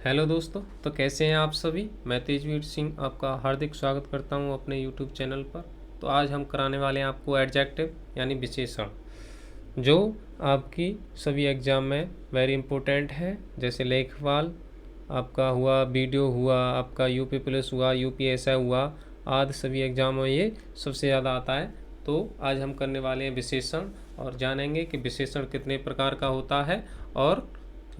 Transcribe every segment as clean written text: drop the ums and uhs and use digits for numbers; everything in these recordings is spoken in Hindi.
हेलो दोस्तों, तो कैसे हैं आप सभी। मैं तेजवीर सिंह आपका हार्दिक स्वागत करता हूं अपने यूट्यूब चैनल पर। तो आज हम कराने वाले हैं आपको एडजेक्टिव यानी विशेषण, जो आपकी सभी एग्ज़ाम में वेरी इंपॉर्टेंट है। जैसे लेखपाल आपका हुआ, वीडियो हुआ, आपका यूपी पुलिस हुआ, यूपीएसआई हुआ, आदि सभी एग्ज़ाम में ये सबसे ज़्यादा आता है। तो आज हम करने वाले हैं विशेषण और जानेंगे कि विशेषण कितने प्रकार का होता है और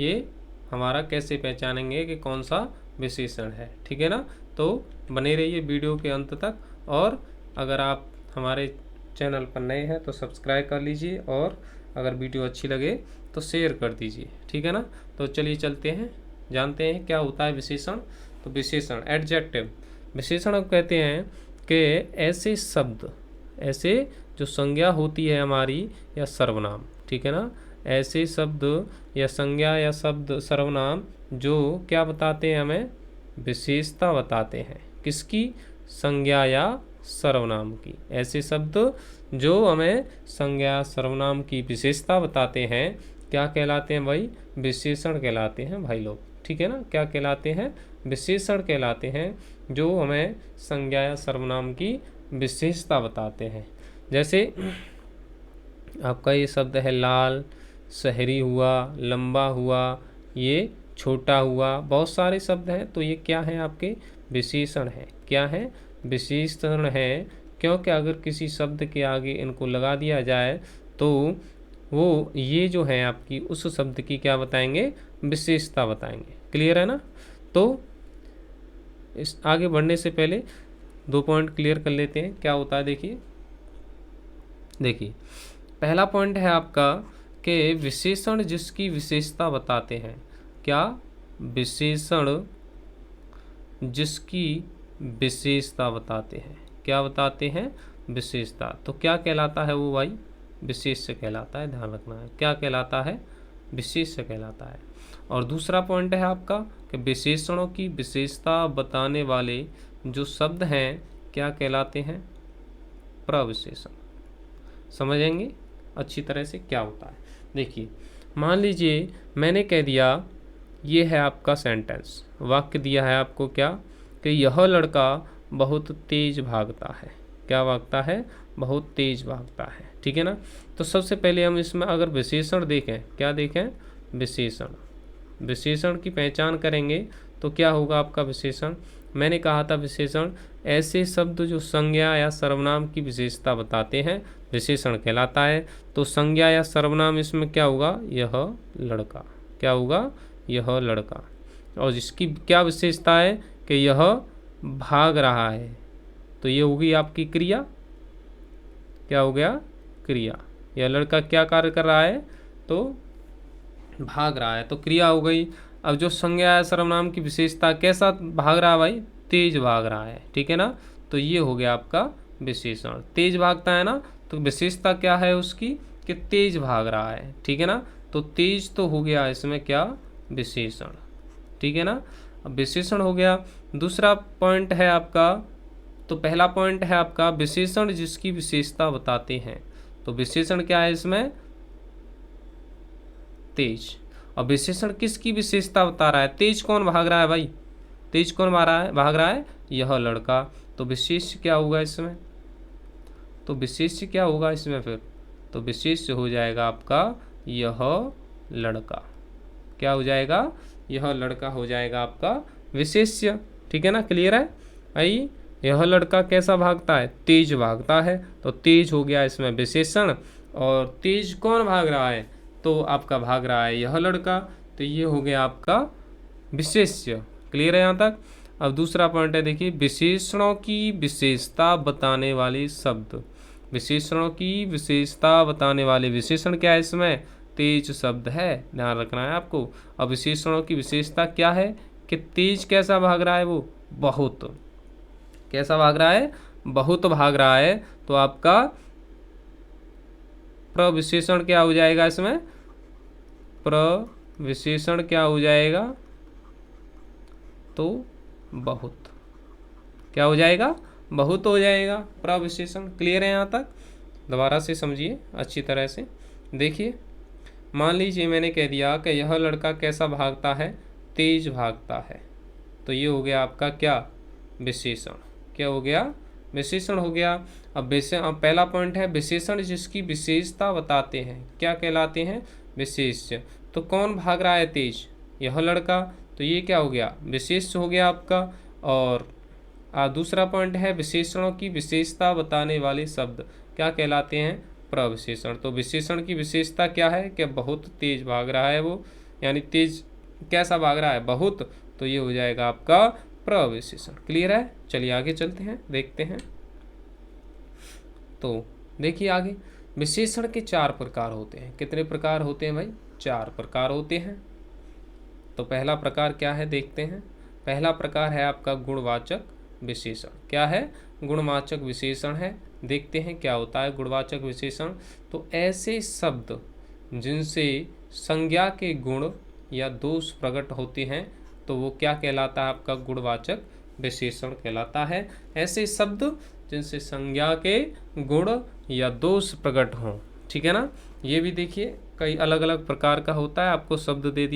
ये हमारा कैसे पहचानेंगे कि कौन सा विशेषण है। ठीक है ना। तो बने रहिए वीडियो के अंत तक, और अगर आप हमारे चैनल पर नए हैं तो सब्सक्राइब कर लीजिए, और अगर वीडियो अच्छी लगे तो शेयर कर दीजिए। ठीक है ना। तो चलिए चलते हैं, जानते हैं क्या होता है विशेषण। तो विशेषण एडजेक्टिव, विशेषण अब कहते हैं कि ऐसे शब्द, ऐसे जो संज्ञा होती है हमारी या सर्वनाम, ठीक है ना, ऐसे शब्द या संज्ञा या शब्द सर्वनाम जो क्या बताते हैं, हमें विशेषता बताते हैं। किसकी? संज्ञा या सर्वनाम की। ऐसे शब्द जो हमें संज्ञा सर्वनाम की विशेषता बताते हैं क्या कहलाते हैं भाई? विशेषण कहलाते हैं भाई लोग। ठीक है ना। क्या कहलाते हैं? विशेषण कहलाते हैं, जो हमें संज्ञा या सर्वनाम की विशेषता बताते हैं। जैसे आपका ये शब्द है लाल, शहरी हुआ, लंबा हुआ, ये छोटा हुआ, बहुत सारे शब्द हैं। तो ये क्या है? आपके विशेषण है। क्या है? विशेषण है। क्योंकि अगर किसी शब्द के आगे इनको लगा दिया जाए तो वो ये जो है आपकी उस शब्द की क्या बताएंगे? विशेषता बताएंगे। क्लियर है ना। तो इस आगे बढ़ने से पहले दो पॉइंट क्लियर कर लेते हैं क्या होता है। देखिए पहला पॉइंट है आपका कि विशेषण जिसकी विशेषता बताते हैं। क्या? विशेषण जिसकी विशेषता बताते हैं। क्या बताते हैं? विशेषता। तो क्या कहलाता है वो भाई? विशेष्य कहलाता है। ध्यान रखना है, क्या कहलाता है? विशेष्य कहलाता है। और दूसरा पॉइंट है आपका कि विशेषणों की विशेषता बताने वाले जो शब्द हैं क्या कहलाते हैं? प्रविशेषण। समझेंगे अच्छी तरह से क्या होता है। देखिए मान लीजिए मैंने कह दिया, ये है आपका सेंटेंस, वाक्य दिया है आपको क्या, कि यह लड़का बहुत तेज भागता है। क्या भागता है? बहुत तेज भागता है। ठीक है ना। तो सबसे पहले हम इसमें अगर विशेषण देखें, क्या देखें? विशेषण। विशेषण की पहचान करेंगे तो क्या होगा आपका विशेषण? मैंने कहा था विशेषण ऐसे शब्द जो संज्ञा या सर्वनाम की विशेषता बताते हैं, विशेषण कहलाता है। तो संज्ञा या सर्वनाम इसमें क्या होगा? यह लड़का। क्या होगा? यह लड़का। और जिसकी क्या विशेषता है कि यह भाग रहा है, तो ये होगी आपकी क्रिया। क्या हो गया? क्रिया। यह लड़का क्या कार्य कर रहा है? तो भाग रहा है, तो क्रिया हो गई। अब जो संज्ञा या सर्वनाम की विशेषता, कैसा भाग रहा है भाई? तेज भाग रहा है। ठीक है ना। तो ये हो गया आपका विशेषण। तेज भागता है ना, तो विशेषता क्या है उसकी? कि तेज भाग रहा है। ठीक है ना। तो तेज तो हो गया इसमें क्या? विशेषण। ठीक है ना। अब विशेषण हो गया। दूसरा पॉइंट है आपका, तो पहला पॉइंट है आपका विशेषण जिसकी विशेषता बताते हैं। तो विशेषण क्या है इसमें? तेज। और विशेषण किसकी विशेषता बता रहा है? तेज कौन भाग रहा है भाई? तेज कौन भाग रहा है? यह लड़का। तो विशेष क्या होगा इसमें? तो विशेष क्या होगा इसमें फिर? तो विशेष हो जाएगा आपका यह लड़का। क्या हो जाएगा? यह लड़का हो जाएगा आपका विशेष्य। ठीक है ना। क्लियर है भाई। यह लड़का कैसा भागता है? तेज भागता है। तो तेज हो गया इसमें विशेषण। और तेज कौन भाग रहा है? तो आपका भाग रहा है यह लड़का। तो ये हो गया आपका विशेष्य। क्लियर है यहाँ तक। अब दूसरा पॉइंट है, देखिए विशेषणों की विशेषता बताने वाले शब्द। विशेषणों की विशेषता बताने वाले विशेषण क्या है इसमें? तेज शब्द है। ध्यान रखना है आपको। अब विशेषणों की विशेषता क्या है कि तेज कैसा भाग रहा है? वो बहुत। कैसा भाग रहा है? बहुत भाग रहा है। तो आपका प्रविशेषण क्या हो जाएगा इसमें? प्रविशेषण क्या हो जाएगा? तो बहुत। क्या हो जाएगा? बहुत हो जाएगा प्रविशेषण। क्लियर है यहाँ तक। दोबारा से समझिए अच्छी तरह से। देखिए मान लीजिए मैंने कह दिया कि यह लड़का कैसा भागता है? तेज भागता है। तो ये हो गया आपका क्या, विशेषण। क्या हो गया, विशेषण हो गया। अब पहला पॉइंट है विशेषण जिसकी विशेषता बताते हैं क्या कहलाते हैं, विशेष्य। तो कौन भाग रहा है तेज, यह लड़का, तो ये क्या हो गया, विशेष्य हो गया आपका। और दूसरा पॉइंट है विशेषणों की विशेषता बताने वाले शब्द क्या कहलाते हैं, प्रविशेषण। तो विशेषण की विशेषता क्या है कि बहुत तेज भाग रहा है वो, यानी तेज कैसा भाग रहा है, बहुत, तो ये हो जाएगा आपका प्रविशेषण। क्लियर है, चलिए आगे चलते हैं, देखते हैं। तो देखिए आगे, विशेषण के 4 प्रकार होते हैं। कितने प्रकार होते हैं भाई, 4 प्रकार होते हैं। तो पहला प्रकार क्या है देखते हैं। पहला प्रकार है आपका गुणवाचक विशेषण। क्या है, गुणवाचक विशेषण है। देखते हैं क्या होता है गुणवाचक विशेषण। तो ऐसे शब्द जिनसे संज्ञा के गुण या दोष प्रकट होते हैं तो वो क्या कहलाता है, आपका गुणवाचक विशेषण कहलाता है। ऐसे शब्द जिनसे संज्ञा के गुण या दोष प्रकट हों, ठीक है ना। ये भी देखिए कई अलग अलग प्रकार का होता है। आपको शब्द दे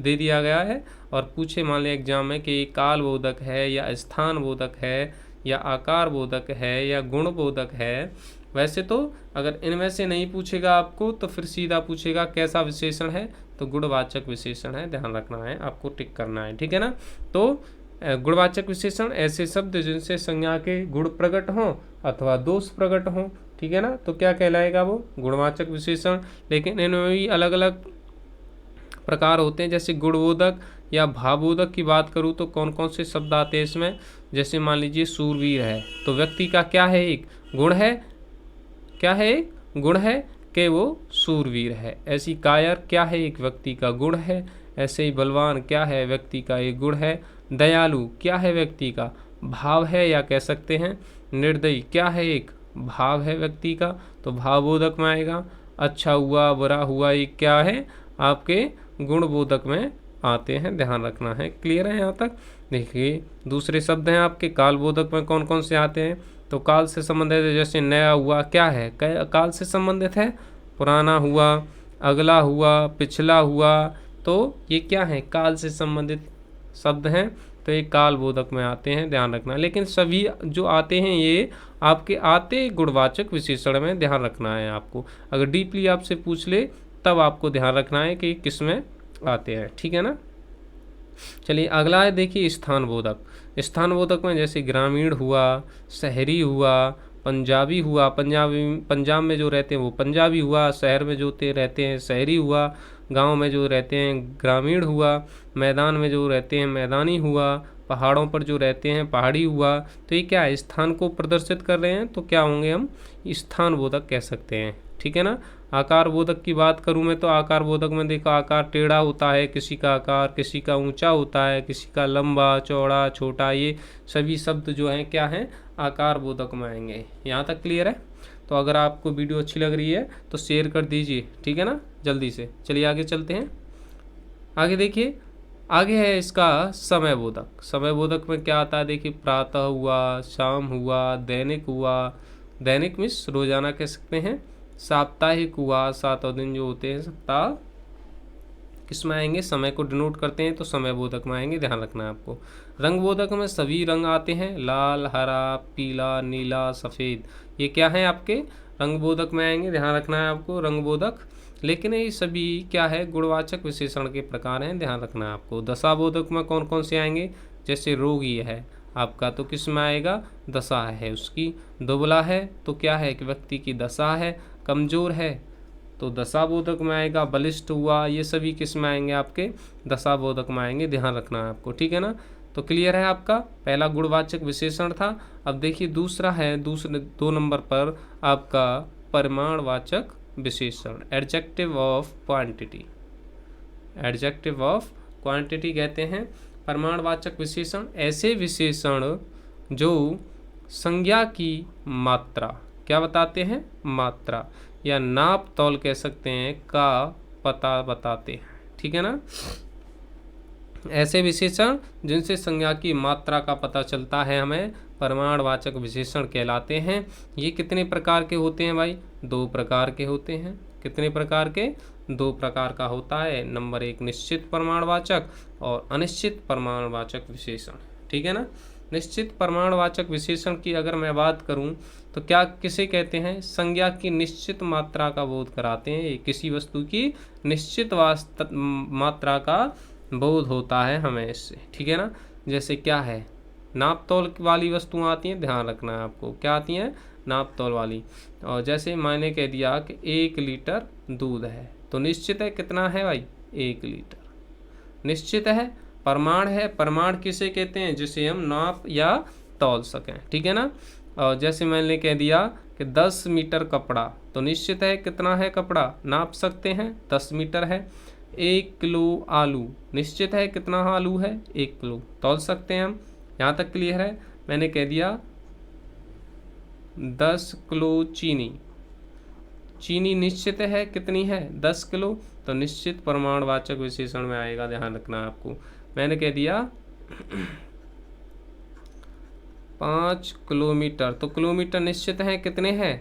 दिया गया है और पूछे मान लिया एग्जाम में कि काल बोधक है या स्थान बोधक है या आकार बोधक है या गुण बोधक है। वैसे तो अगर इनमें से नहीं पूछेगा आपको तो फिर सीधा पूछेगा कैसा विशेषण है, तो गुणवाचक विशेषण है, ध्यान रखना है, आपको टिक करना है, ठीक है ना। तो गुणवाचक विशेषण ऐसे शब्द जिनसे संज्ञा के गुण प्रकट हों अथवा दोष प्रकट हों, ठीक है ना, तो क्या कहलाएगा वो, गुणवाचक विशेषण। लेकिन इनमें भी अलग अलग प्रकार होते हैं। जैसे गुणबोधक या भावबोधक की बात करूँ तो कौन कौन से शब्द आते हैं इसमें। जैसे मान लीजिए सूरवीर है, तो व्यक्ति का क्या है, एक गुण है, क्या है, एक गुण है कि वो सूरवीर है। ऐसी कायर क्या है, एक व्यक्ति का गुण है। ऐसे ही बलवान क्या है, व्यक्ति का एक गुण है। दयालु क्या है, व्यक्ति का भाव है या कह सकते हैं। निर्दयी क्या है, एक भाव है व्यक्ति का, तो भावबोधक में आएगा। अच्छा हुआ बुरा हुआ ये क्या है, आपके गुणबोधक में आते हैं, ध्यान रखना है। क्लियर है यहाँ तक। देखिए दूसरे शब्द हैं आपके कालबोधक में कौन कौन से आते हैं। तो काल से संबंधित है, जैसे नया हुआ क्या है, काल से संबंधित है। पुराना हुआ, अगला हुआ, पिछला हुआ, तो ये क्या है, काल से संबंधित शब्द हैं, तो ये काल बोधक में आते हैं, ध्यान रखना। लेकिन सभी जो आते हैं ये आपके आते गुणवाचक विशेषण में, ध्यान रखना है आपको। अगर डीपली आपसे पूछ ले तब आपको ध्यान रखना है कि किस में आते हैं, ठीक है ना। चलिए अगला है देखिए स्थान बोधक। स्थान बोधक में जैसे ग्रामीण हुआ, शहरी हुआ, पंजाबी हुआ, पंजाब में जो रहते हैं वो पंजाबी हुआ, शहर में जो रहते हैं शहरी हुआ, गांव में जो रहते हैं ग्रामीण हुआ, मैदान में जो रहते हैं मैदानी हुआ, पहाड़ों पर जो रहते हैं पहाड़ी हुआ। तो ये क्या है, स्थान को प्रदर्शित कर रहे हैं, तो क्या होंगे, हम स्थान बोधक कह सकते हैं, ठीक है ना। आकार बोधक की बात करूं मैं तो आकार बोधक में देखो आकार टेढ़ा होता है, किसी का आकार किसी का ऊंचा होता है, किसी का लंबा चौड़ा छोटा, ये सभी शब्द जो हैं क्या हैं, आकार बोधक में आएंगे। यहाँ तक क्लियर है। तो अगर आपको वीडियो अच्छी लग रही है तो शेयर कर दीजिए, ठीक है ना, जल्दी से। चलिए आगे चलते हैं। आगे देखिए, आगे है इसका समय बोधक। समय बोधक में क्या आता है, देखिए प्रातः हुआ, शाम हुआ, दैनिक हुआ, दैनिक मीन्स रोजाना कह सकते हैं, साप्ताहिक हुआ, 7 दिन जो होते हैं सप्ताह किस में आएंगे, समय को डिनोट करते हैं, तो समय बोधक में आएंगे, ध्यान रखना है आपको। रंग बोधक में सभी रंग आते हैं, लाल, हरा, पीला, नीला, सफ़ेद, ये क्या है आपके रंग बोधक में आएंगे, ध्यान रखना है आपको, रंग बोधक। लेकिन ये सभी क्या है, गुणवाचक विशेषण के प्रकार हैं, ध्यान रखना है आपको। दशा बोधक में कौन कौन से आएंगे, जैसे रोगी है आपका तो किस में आएगा, दशा है उसकी। दुबला है तो क्या है, कि व्यक्ति की दशा है। कमज़ोर है तो दशाबोधक में आएगा। बलिष्ठ हुआ, ये सभी किस में आएंगे, आपके दशाबोधक में आएंगे, ध्यान रखना है आपको, ठीक है ना। तो क्लियर है आपका, पहला गुणवाचक विशेषण था। अब देखिए दूसरा है, दूसरे 2 नंबर पर आपका परिमाणवाचक विशेषण, adjective of quantity. Adjective of quantity कहते हैं परिमाणवाचक विशेषण, ऐसे विशेषण जो संज्ञा की मात्रा क्या बताते हैं, मात्रा या नाप तौल कह सकते हैं का पता बताते हैं, ठीक है ना। ऐसे विशेषण जिनसे संज्ञा की मात्रा का पता चलता है हमें परिमाणवाचक विशेषण कहलाते हैं। ये कितने प्रकार के होते हैं भाई, 2 प्रकार के होते हैं। कितने प्रकार के, दो प्रकार का होता है। नंबर एक निश्चित प्रमाणवाचक और अनिश्चित प्रमाणवाचक विशेषण। ठीक है ना। निश्चित प्रमाणवाचक विशेषण की अगर मैं बात करूं तो क्या किसे कहते हैं? संज्ञा की निश्चित मात्रा का बोध कराते हैं। किसी वस्तु की निश्चित मात्रा का बोध होता है हमें इससे। ठीक है ना। जैसे क्या है, नाप तोल वाली वस्तुएं आती हैं, ध्यान रखना है आपको, क्या आती हैं? नाप तोल वाली। और जैसे मैंने कह दिया कि 1 लीटर दूध है, तो निश्चित है कितना है भाई? 1 लीटर निश्चित है। प्रमाण है, प्रमाण किसे कहते हैं? जिसे हम नाप या तौल सकें। ठीक है ना। और जैसे मैंने कह दिया कि 10 मीटर कपड़ा, तो निश्चित है कितना है कपड़ा? नाप सकते हैं, 10 मीटर है। 1 किलो आलू, निश्चित है कितना आलू है? 1 किलो, तौल सकते हैं हम। यहाँ तक क्लियर है। मैंने कह दिया 10 किलो चीनी, चीनी निश्चित है कितनी है? 10 किलो, तो निश्चित प्रमाणवाचक विशेषण में आएगा, ध्यान रखना है आपको। मैंने कह दिया 5 किलोमीटर, तो किलोमीटर निश्चित है कितने हैं?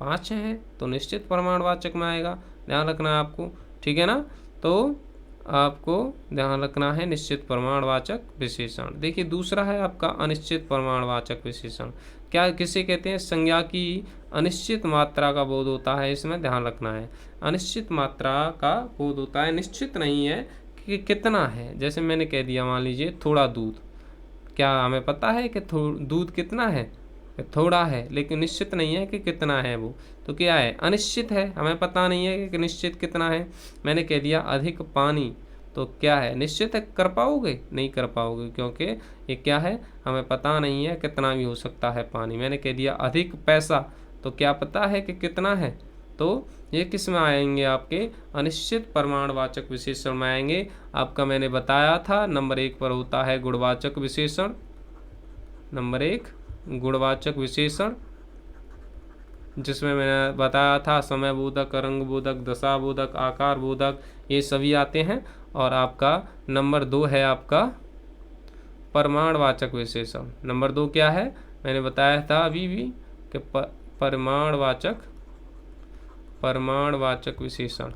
5 हैं, तो निश्चित प्रमाणवाचक में आएगा, ध्यान रखना है आपको। ठीक है ना। तो आपको ध्यान रखना है निश्चित प्रमाणवाचक विशेषण। देखिए दूसरा है आपका अनिश्चित प्रमाणवाचक विशेषण। क्या किसे कहते हैं? संज्ञा की अनिश्चित मात्रा का बोध होता है, इसमें ध्यान रखना है। अनिश्चित मात्रा का बोध होता है, निश्चित नहीं है कि कितना है। जैसे मैंने कह दिया, मान लीजिए थोड़ा दूध, क्या हमें पता है कि दूध कितना है? थोड़ा है, लेकिन निश्चित नहीं है कि कितना है वो, तो क्या है? अनिश्चित है, हमें पता नहीं है कि निश्चित कितना है। मैंने कह दिया अधिक पानी, तो क्या है? निश्चित है, कर पाओगे? नहीं कर पाओगे, क्योंकि ये क्या है? हमें पता नहीं है, कितना भी हो सकता है पानी। मैंने कह दिया अधिक पैसा, तो क्या पता है कि कितना है? तो ये किस में आएंगे? आपके अनिश्चित प्रमाणवाचक विशेषण में आएंगे। आपका मैंने बताया था नंबर 1 पर होता है गुणवाचक विशेषण। नंबर 1 गुणवाचक विशेषण, जिसमें मैंने बताया था समय बोधक, रंग बोधक, दशा बोधक, आकार बोधक, ये सभी आते हैं। और आपका नंबर 2 है आपका प्रमाणवाचक विशेषण। नंबर 2 क्या है? मैंने बताया था अभी भी कि प्रमाणवाचक विशेषण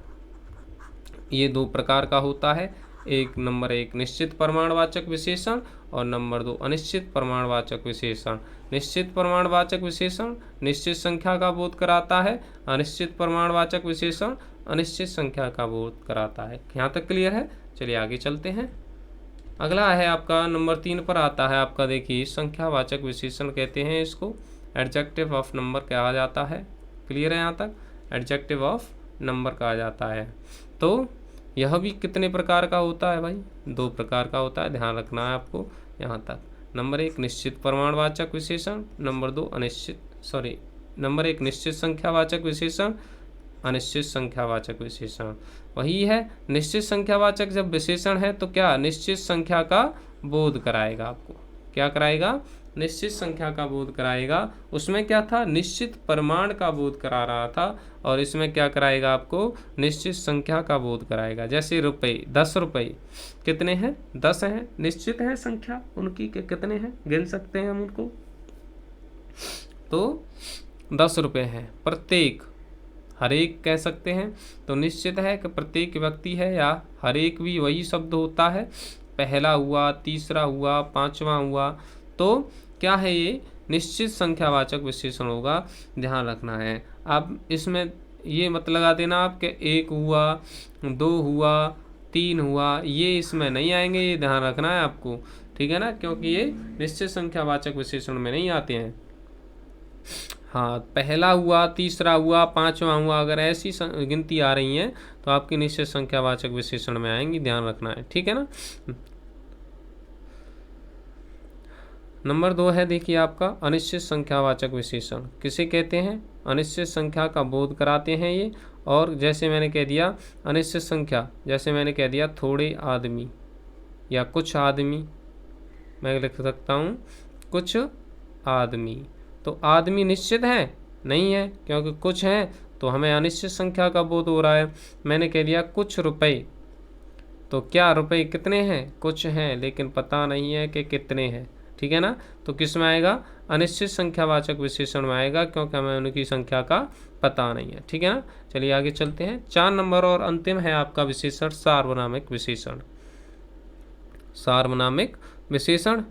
ये 2 प्रकार का होता है। एक नंबर 1 निश्चित प्रमाणवाचक विशेषण और नंबर 2 अनिश्चित प्रमाणवाचक विशेषण। निश्चित प्रमाणवाचक विशेषण निश्चित संख्या का बोध कराता है, अनिश्चित प्रमाणवाचक विशेषण अनिश्चित संख्या का बोध कराता है। यहाँ तक क्लियर है। चलिए आगे चलते हैं। अगला है आपका नंबर 3 पर आता है आपका, देखिए संख्यावाचक विशेषण कहते हैं इसको। एडजेक्टिव ऑफ नंबर कहा जाता है। क्लियर है यहाँ तक? एडजेक्टिव ऑफ नंबर कहा जाता है। तो यह भी कितने प्रकार का होता है भाई? 2 प्रकार का होता है, ध्यान रखना है आपको यहाँ तक। नंबर 1 निश्चित प्रमाणवाचक विशेषण, नंबर 2 नंबर 1 निश्चित संख्यावाचक विशेषण, अनिश्चित संख्यावाचक विशेषण। वही है, निश्चित संख्यावाचक जब विशेषण है तो क्या? निश्चित संख्या का बोध कराएगा आपको। क्या कराएगा? निश्चित संख्या का बोध कराएगा। उसमें क्या था? निश्चित परिमाण का बोध करा रहा था, और इसमें क्या कराएगा आपको? निश्चित संख्या का बोध कराएगा। जैसे रुपए, 10 रुपए कितने हैं? 10 हैं, निश्चित है संख्या उनकी के कितने हैं, गिन सकते हैं हम उनको। तो 10 रुपए हैं। प्रत्येक, हर एक कह सकते हैं, तो निश्चित है कि प्रत्येक व्यक्ति है, या हर एक भी वही शब्द होता है। पहला हुआ, तीसरा हुआ, पांचवा हुआ, तो क्या है? ये निश्चित संख्यावाचक विशेषण होगा, ध्यान रखना है। अब इसमें ये मत लगा देना आप कि 1 हुआ, 2 हुआ, 3 हुआ, ये इसमें नहीं आएंगे, ये ध्यान रखना है आपको। ठीक है ना, क्योंकि ये निश्चित संख्यावाचक विशेषण में नहीं आते हैं। हाँ, पहला हुआ, तीसरा हुआ, पांचवा हुआ, अगर ऐसी गिनती आ रही हैं तो आपकी निश्चित संख्यावाचक विशेषण में आएंगी, ध्यान रखना है। ठीक है ना। नंबर 2 है देखिए आपका अनिश्चित संख्यावाचक विशेषण। किसे कहते हैं? अनिश्चित संख्या का बोध कराते हैं ये। और जैसे मैंने कह दिया अनिश्चित संख्या, जैसे मैंने कह दिया थोड़े आदमी या कुछ आदमी, मैं लिख सकता हूँ कुछ आदमी। तो आदमी निश्चित है? नहीं है, क्योंकि कुछ हैं, तो हमें अनिश्चित संख्या का बोध हो रहा है। मैंने कह दिया कुछ रुपए, तो क्या रुपए कितने हैं? कुछ हैं, लेकिन पता नहीं है कि कितने हैं। ठीक है ना। तो किस में आएगा, अनिश्चित संख्यावाचक विशेषण में आएगा, क्योंकि हमें उनकी संख्या का पता नहीं है, ठीक है ना। चलिए आगे चलते हैं। 4 नंबर और अंतिम है आपका विशेषण सार्वनामिक विशेषण। सार्वनामिक विशेषण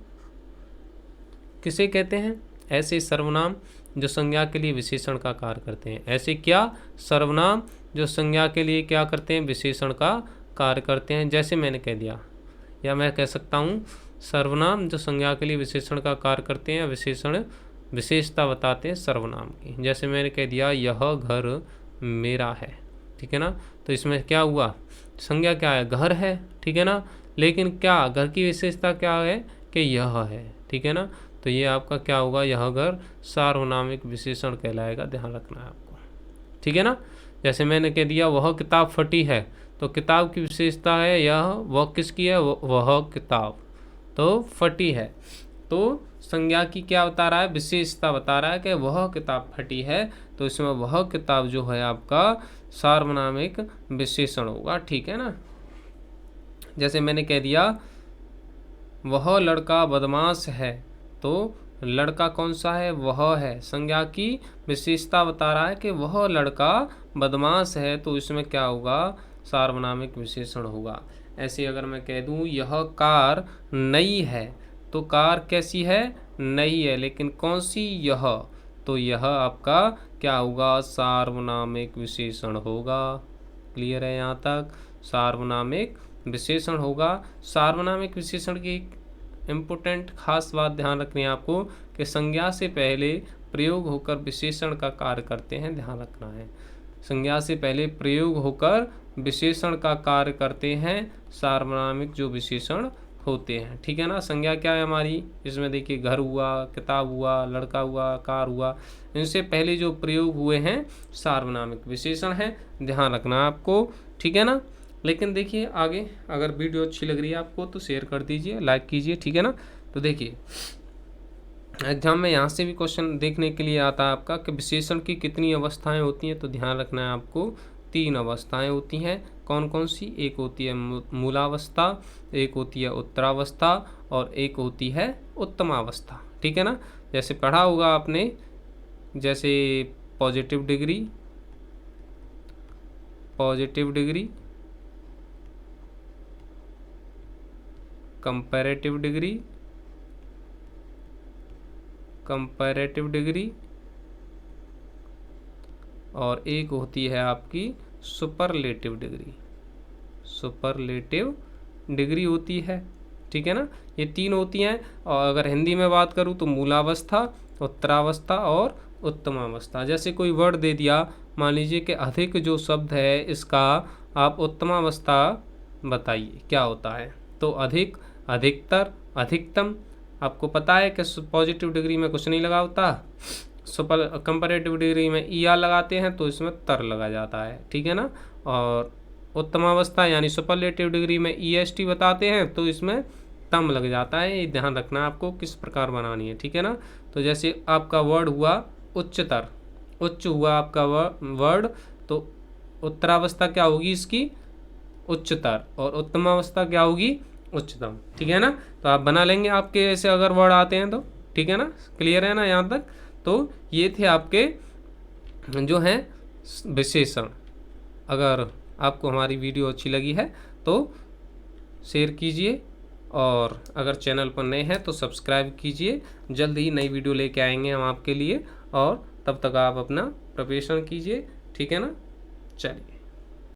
किसे कहते हैं, ऐसे सर्वनाम जो संज्ञा के लिए विशेषण का कार्य करते हैं। ऐसे क्या सर्वनाम जो संज्ञा के लिए क्या करते हैं, विशेषण का कार्य करते हैं। जैसे मैंने कह दिया, या मैं कह सकता हूँ सर्वनाम जो संज्ञा के लिए विशेषण का कार्य करते हैं, विशेषण विशेषता बताते हैं सर्वनाम की। जैसे मैंने कह दिया यह घर मेरा है, ठीक है ना। तो इसमें क्या हुआ, संज्ञा क्या है, घर है, ठीक है ना। लेकिन क्या घर की विशेषता क्या है कि यह है, ठीक है ना। तो ये आपका क्या होगा, यह घर सार्वनामिक विशेषण कहलाएगा, ध्यान रखना है आपको, ठीक है ना। जैसे मैंने कह दिया वह किताब फटी है, तो किताब की विशेषता है यह, वह किसकी है, वह किताब तो फटी है। तो संज्ञा की क्या बता रहा है, विशेषता बता रहा है कि वह किताब फटी है, तो इसमें वह किताब जो है आपका सार्वनामिक विशेषण होगा, ठीक है ना। जैसे मैंने कह दिया वह लड़का बदमाश है, तो लड़का कौन सा है, वह है, संज्ञा की विशेषता बता रहा है कि वह लड़का बदमाश है, तो इसमें क्या होगा, सार्वनामिक विशेषण होगा। ऐसे अगर मैं कह दूं यह कार नई है, तो कार कैसी है, नई है, लेकिन कौन सी, यह, तो यह आपका क्या होगा, सार्वनामिक विशेषण होगा। क्लियर है यहाँ तक, सार्वनामिक विशेषण होगा। सार्वनामिक विशेषण की इम्पोर्टेंट खास बात ध्यान रखनी है आपको कि संज्ञा से पहले प्रयोग होकर विशेषण का कार्य करते हैं, ध्यान रखना है। संज्ञा से पहले प्रयोग होकर विशेषण का कार्य करते हैं सार्वनामिक जो विशेषण होते हैं, ठीक है ना। संज्ञा क्या है हमारी, इसमें देखिए घर हुआ, किताब हुआ, लड़का हुआ, कार हुआ, इनसे पहले जो प्रयोग हुए हैं सार्वनामिक विशेषण हैं, ध्यान रखना आपको, ठीक है ना। लेकिन देखिए आगे, अगर वीडियो अच्छी लग रही है आपको तो शेयर कर दीजिए, लाइक कीजिए, ठीक है ना। तो देखिए एग्जाम में यहाँ से भी क्वेश्चन देखने के लिए आता है आपका कि विशेषण की कितनी अवस्थाएं होती हैं, तो ध्यान रखना है आपको 3 अवस्थाएं होती हैं। कौन कौन सी, एक होती है मूलावस्था, एक होती है उत्तरावस्था और एक होती है उत्तमावस्था, ठीक है ना। जैसे पढ़ा होगा आपने, जैसे positive degree, positive degree, comparative degree, comparative degree, और एक होती है आपकी सुपरलेटिव डिग्री, सुपरलेटिव डिग्री होती है, ठीक है ना। ये 3 होती हैं। और अगर हिंदी में बात करूँ तो मूलावस्था, उत्तरावस्था और उत्तमावस्था। जैसे कोई वर्ड दे दिया, मान लीजिए कि अधिक जो शब्द है इसका आप उत्तमावस्था बताइए क्या होता है, तो अधिक, अधिकतर, अधिकतम। आपको पता है कि पॉजिटिव डिग्री में कुछ नहीं लगा होता, सुपर कंपैरेटिव डिग्री में ई आर लगाते हैं तो इसमें तर लगा जाता है, ठीक है ना। और उत्तमावस्था यानी सुपरलेटिव डिग्री में ई एस टी बताते हैं तो इसमें तम लग जाता है। ये ध्यान रखना है आपको किस प्रकार बनानी है, ठीक है ना। तो जैसे आपका वर्ड हुआ उच्चतर, उच्च हुआ आपका वर्ड, तो उत्तरावस्था क्या होगी इसकी, उच्चतर, और उत्तमावस्था क्या होगी, उच्चतम, ठीक है ना। तो आप बना लेंगे आपके ऐसे अगर वर्ड आते हैं तो, ठीक है ना। क्लियर है ना यहाँ तक। तो ये थे आपके जो हैं विशेषण। अगर आपको हमारी वीडियो अच्छी लगी है तो शेयर कीजिए, और अगर चैनल पर नए हैं तो सब्सक्राइब कीजिए। जल्द ही नई वीडियो लेके आएंगे हम आपके लिए, और तब तक आप अपना प्रिपरेशन कीजिए, ठीक है ना। चलिए।